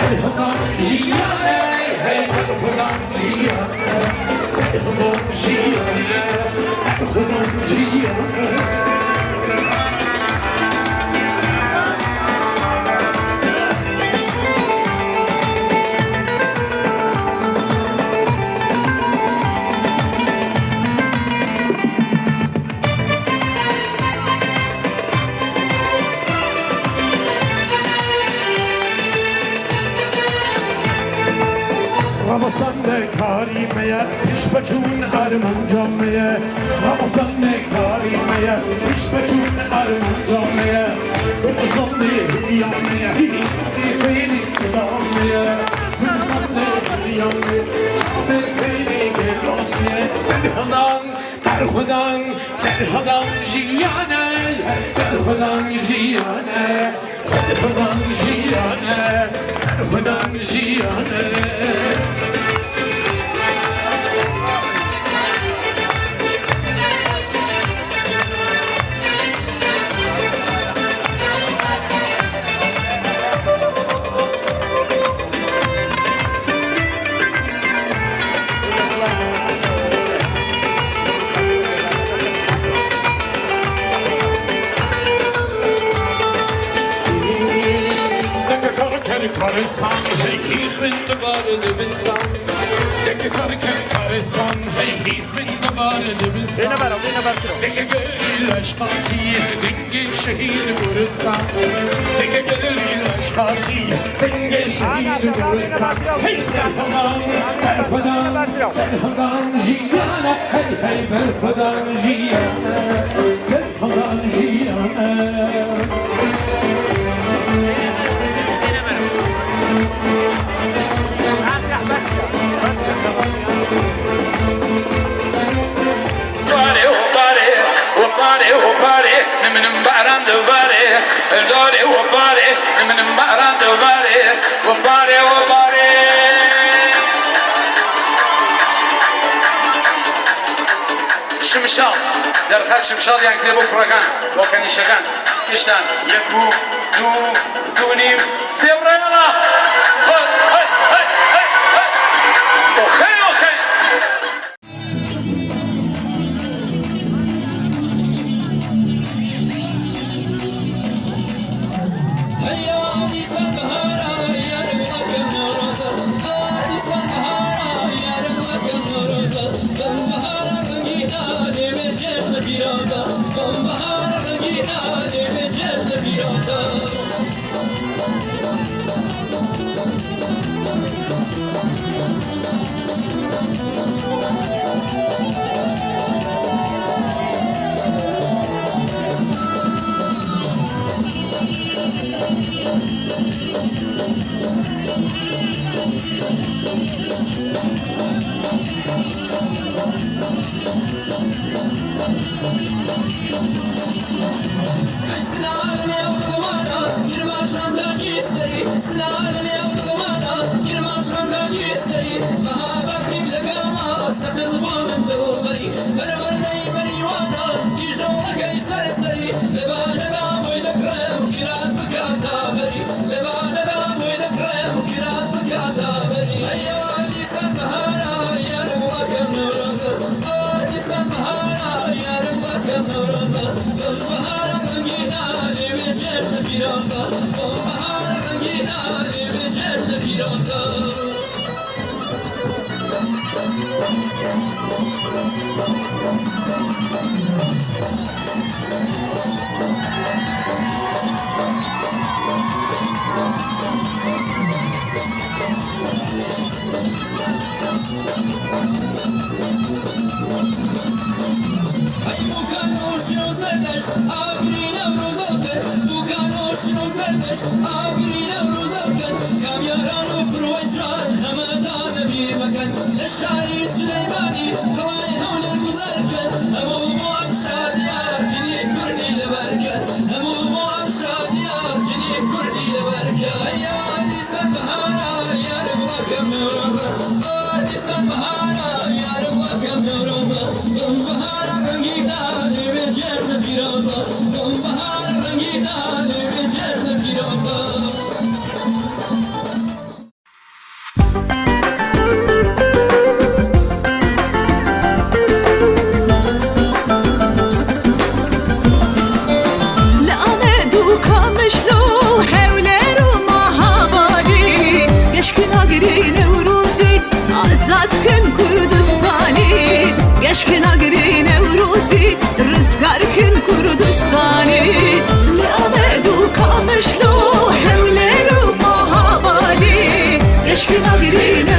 Serhadan jiyane, hey Serhadan jiyane, Serhadan jiyane, Serhadan jiyane. Ramazan ne karimeye, işbacun arman cameye. Ramazan ne karimeye, işbacun arman cameye. Ramazan ne hidiyameye, hiç beni kılameye. Ramazan ne hidiyameye, hiç beni kılameye. Serhadan, Serhadan, Serhadan jiyane, Serhadan jiyane, Serhadan jiyane, Serhadan jiyane. Karısan, hey hifinde vardı bilsan. Deke karısan, hey hifinde vardı bilsan. Deke gönül aşkatiye, denge şehir vurursan. Deke gönül aşkatiye, denge şehir vurursan. Hey Serhadan, Serhadan, Serhadan jiyane, hey hey Serhadan jiyane, Serhadan jiyane. شمشال در هر شمشال یعنی که بکرگان و کنیشگان اشتان یکو دو نیم سه برایلا های های های های های اوخی اوخی Bahar rengina, le cer de firoza. شلو هولر و ماهابالی يشكي ناقرين